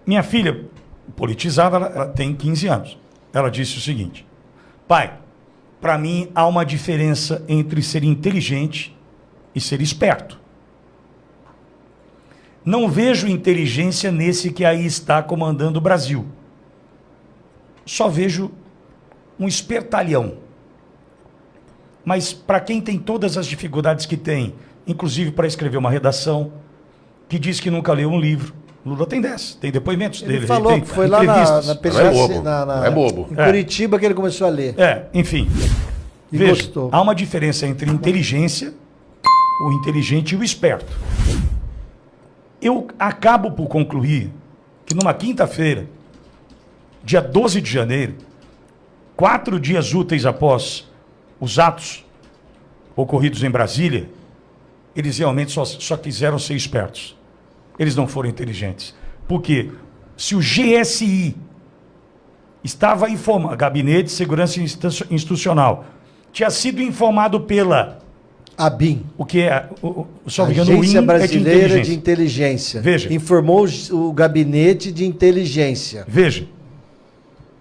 Minha filha, politizada, ela tem 15 anos. Ela disse o seguinte: pai, para mim há uma diferença entre ser inteligente e ser esperto. Não vejo inteligência nesse que aí está comandando o Brasil. Só vejo um espertalhão. Mas para quem tem todas as dificuldades que tem, inclusive para escrever uma redação, que diz que nunca leu um livro, Lula tem 10, tem depoimentos dele. Ele falou tem que foi lá na PCC, é bobo. em Curitiba que ele começou a ler. Enfim. E veja, gostou. há uma diferença entre inteligência, o inteligente e o esperto. Eu acabo por concluir que numa quinta-feira, dia 12 de janeiro, 4 dias úteis após os atos ocorridos em Brasília, eles realmente só quiseram ser espertos. Eles não foram inteligentes. Porque se o GSI estava informado, Gabinete de Segurança Institucional, tinha sido informado pela ABIN, o que é, Agência Brasileira de Inteligência. Veja. Informou o Gabinete de Inteligência. Veja,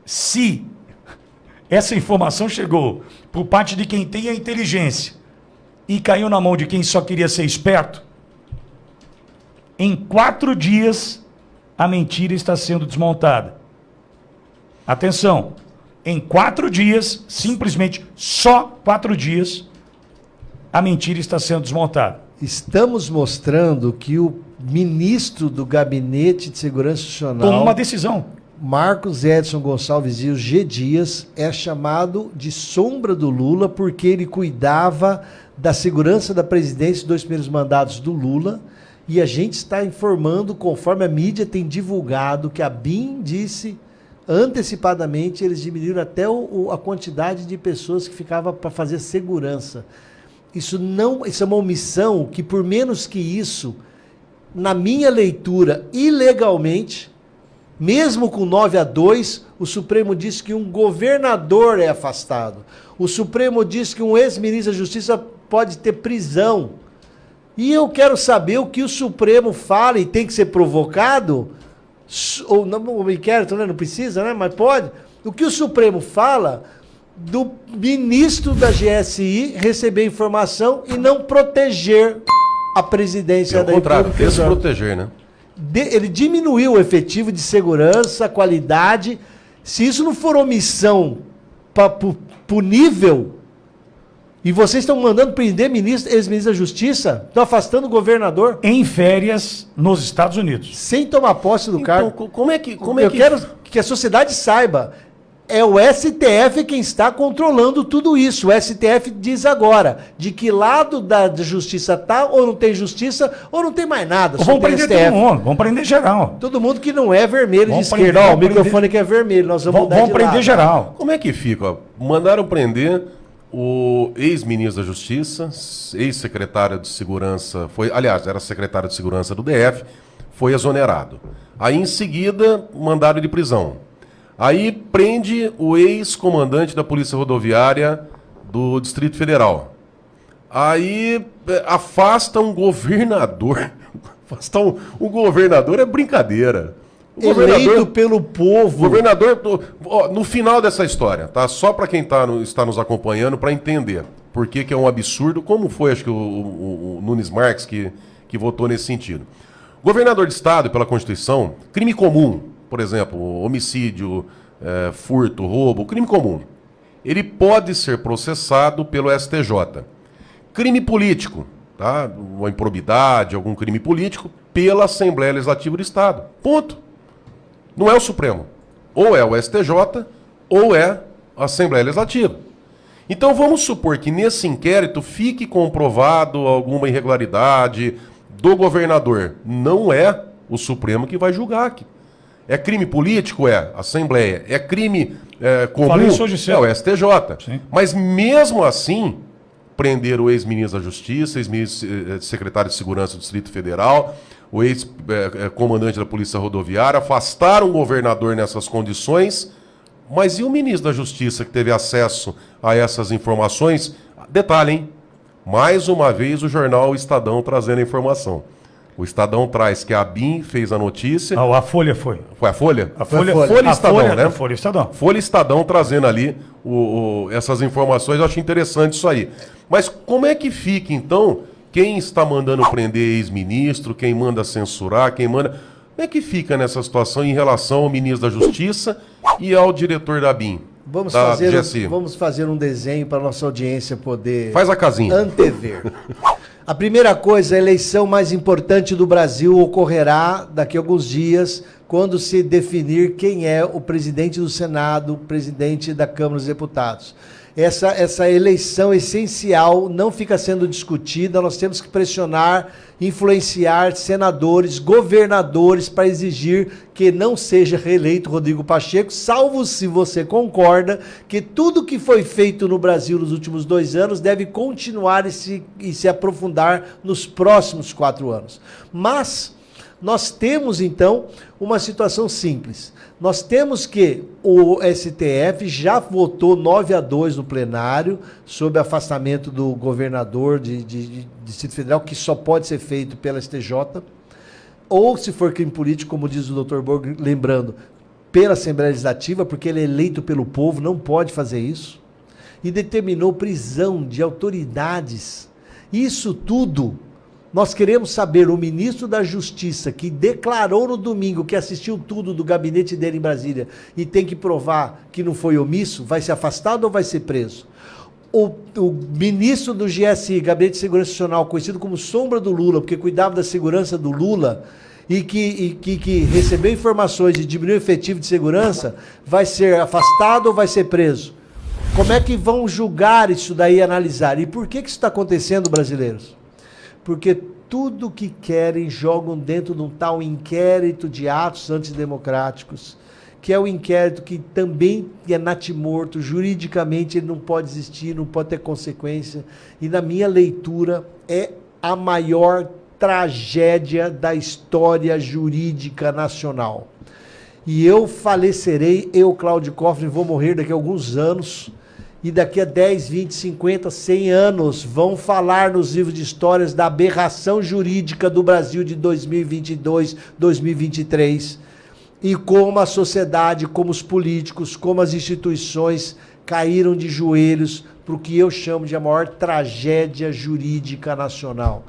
se essa informação chegou por parte de quem tem a inteligência e caiu na mão de quem só queria ser esperto, em 4 dias a mentira está sendo desmontada. Atenção, em 4 dias, simplesmente só 4 dias, a mentira está sendo desmontada. Estamos mostrando que o ministro do Gabinete de Segurança Institucional, Tomou uma decisão. Marcos Edson Gonçalves Rios G. Dias, é chamado de sombra do Lula porque ele cuidava da segurança da presidência dos 2 primeiros mandatos do Lula, e a gente está informando, conforme a mídia tem divulgado, que a BIM disse antecipadamente, eles diminuíram até a quantidade de pessoas que ficava para fazer segurança. Isso é uma omissão que, por menos que isso, na minha leitura, ilegalmente, mesmo com 9-2, o Supremo disse que um governador é afastado. O Supremo disse que um ex-ministro da Justiça pode ter prisão. E eu quero saber o que o Supremo fala e tem que ser provocado, ou não, o inquérito, né? Não precisa, né? Mas pode. O que o Supremo fala do ministro da GSI receber informação e não proteger a presidência da República. Ao contrário, desproteger, né? Ele diminuiu o efetivo de segurança, a qualidade. Se isso não for omissão punível, e vocês estão mandando prender ex-ministro da Justiça, estão afastando o governador. Em férias nos Estados Unidos. Sem tomar posse do cargo. Como é que... Eu quero que a sociedade saiba. É o STF quem está controlando tudo isso. O STF diz agora de que lado da justiça está, ou não tem justiça, ou não tem mais nada. Vamos prender todo mundo, vamos prender geral. Todo mundo que não é vermelho de esquerda. Ó, o microfone que é vermelho, nós vamos mudar de lado. Vamos prender geral. Como é que fica? Mandaram prender o ex-ministro da Justiça, ex-secretário de Segurança, aliás, era secretário de Segurança do DF, foi exonerado. Aí, em seguida, mandaram de prisão. Aí prende o ex-comandante da Polícia Rodoviária do Distrito Federal. Aí afasta um governador. Afastar um governador é brincadeira. Eleito pelo povo. Governador, no final dessa história, tá? Só para quem está nos acompanhando para entender por que é um absurdo, como foi, acho que o Nunes Marques que votou nesse sentido. Governador de Estado, pela Constituição, crime comum, por exemplo, homicídio, furto, roubo, crime comum, ele pode ser processado pelo STJ. Crime político, tá? Uma improbidade, algum crime político, pela Assembleia Legislativa do Estado. Ponto. Não é o Supremo. Ou é o STJ, ou é a Assembleia Legislativa. Então vamos supor que nesse inquérito fique comprovado alguma irregularidade do governador. Não é o Supremo que vai julgar aqui. É crime político? É a Assembleia. É crime comum? É o STJ. Sim. Mas mesmo assim, prender o ex-ministro da Justiça, ex-secretário de Segurança do Distrito Federal, o ex-comandante da Polícia Rodoviária, afastaram o governador nessas condições, mas e o ministro da Justiça que teve acesso a essas informações? Detalhe, hein? Mais uma vez o jornal Estadão trazendo a informação. O Estadão traz que a ABIN fez a notícia. A Folha foi. Foi a Folha? A Estadão, né? Folha Estadão. Folha Estadão trazendo ali essas informações. Eu acho interessante isso aí. Mas como é que fica, então, quem está mandando prender ex-ministro, quem manda censurar, quem manda... Como é que fica nessa situação em relação ao ministro da Justiça e ao diretor da ABIN? Vamos fazer um desenho para a nossa audiência poder... Faz a casinha. Antever. A primeira coisa, a eleição mais importante do Brasil ocorrerá daqui a alguns dias, quando se definir quem é o presidente do Senado, o presidente da Câmara dos Deputados. Essa eleição essencial não fica sendo discutida, nós temos que pressionar, influenciar senadores, governadores para exigir que não seja reeleito Rodrigo Pacheco, salvo se você concorda que tudo que foi feito no Brasil nos últimos 2 anos deve continuar e se aprofundar nos próximos 4 anos. Mas nós temos, então, uma situação simples. Nós temos que o STF já votou 9-2 no plenário sobre afastamento do governador de Distrito Federal, que só pode ser feito pela STJ, ou se for crime político, como diz o Dr. Borg, lembrando, pela Assembleia Legislativa, porque ele é eleito pelo povo, não pode fazer isso, e determinou prisão de autoridades. Isso tudo... Nós queremos saber, o ministro da Justiça, que declarou no domingo que assistiu tudo do gabinete dele em Brasília e tem que provar que não foi omisso, vai ser afastado ou vai ser preso? O ministro do GSI, Gabinete de Segurança Nacional, conhecido como sombra do Lula, porque cuidava da segurança do Lula e que recebeu informações de diminuir o efetivo de segurança, vai ser afastado ou vai ser preso? Como é que vão julgar isso daí e analisar? E por que isso está acontecendo, brasileiros? Porque tudo que querem jogam dentro de um tal inquérito de atos antidemocráticos, que é o inquérito que também é natimorto, juridicamente ele não pode existir, não pode ter consequência, e na minha leitura é a maior tragédia da história jurídica nacional. E eu falecerei, Cláudio Cofre, vou morrer daqui a alguns anos, e daqui a 10, 20, 50, 100 anos vão falar nos livros de histórias da aberração jurídica do Brasil de 2022, 2023, e como a sociedade, como os políticos, como as instituições caíram de joelhos para o que eu chamo de a maior tragédia jurídica nacional.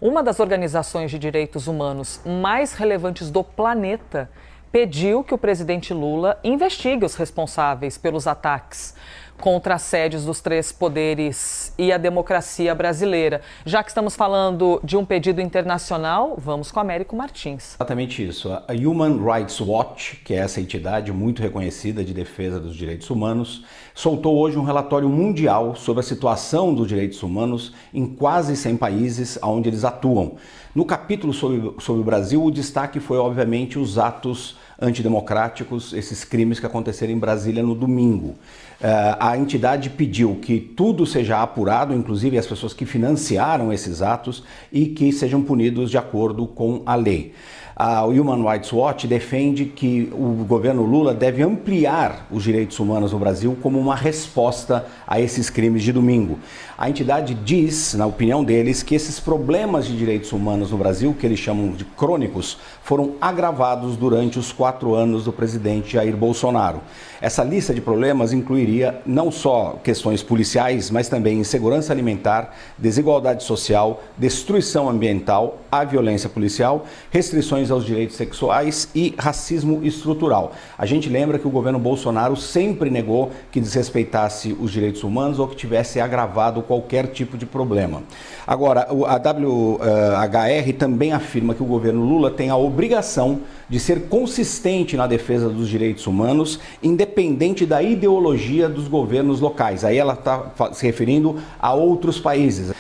Uma das organizações de direitos humanos mais relevantes do planeta pediu que o presidente Lula investigue os responsáveis pelos ataques contra as sedes dos 3 poderes e a democracia brasileira. Já que estamos falando de um pedido internacional, vamos com Américo Martins. Exatamente isso. A Human Rights Watch, que é essa entidade muito reconhecida de defesa dos direitos humanos, soltou hoje um relatório mundial sobre a situação dos direitos humanos em quase 100 países onde eles atuam. No capítulo sobre o Brasil, o destaque foi, obviamente, os atos antidemocráticos, esses crimes que aconteceram em Brasília no domingo. A entidade pediu que tudo seja apurado, inclusive as pessoas que financiaram esses atos, e que sejam punidos de acordo com a lei. A Human Rights Watch defende que o governo Lula deve ampliar os direitos humanos no Brasil como uma resposta a esses crimes de domingo. A entidade diz, na opinião deles, que esses problemas de direitos humanos no Brasil, que eles chamam de crônicos, foram agravados durante os 4 anos do presidente Jair Bolsonaro. Essa lista de problemas incluiria não só questões policiais, mas também insegurança alimentar, desigualdade social, destruição ambiental, a violência policial, restrições aos direitos sexuais e racismo estrutural. A gente lembra que o governo Bolsonaro sempre negou que desrespeitasse os direitos humanos ou que tivesse agravado qualquer tipo de problema. Agora, a WHR também afirma que o governo Lula tem a obrigação de ser consistente na defesa dos direitos humanos, independente da ideologia dos governos locais. Aí ela está se referindo a outros países.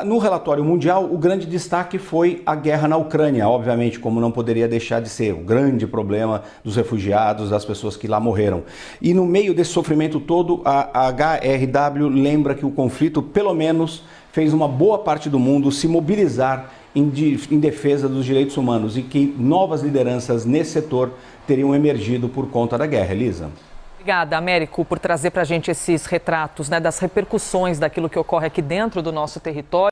No relatório mundial, o grande destaque foi a guerra na Ucrânia, obviamente, como não poderia deixar de ser o grande problema dos refugiados, das pessoas que lá morreram. E no meio desse sofrimento todo, a HRW lembra que o conflito, pelo menos, fez uma boa parte do mundo se mobilizar em defesa dos direitos humanos e que novas lideranças nesse setor teriam emergido por conta da guerra. Elisa? Obrigada, Américo, por trazer para a gente esses retratos, né, das repercussões daquilo que ocorre aqui dentro do nosso território.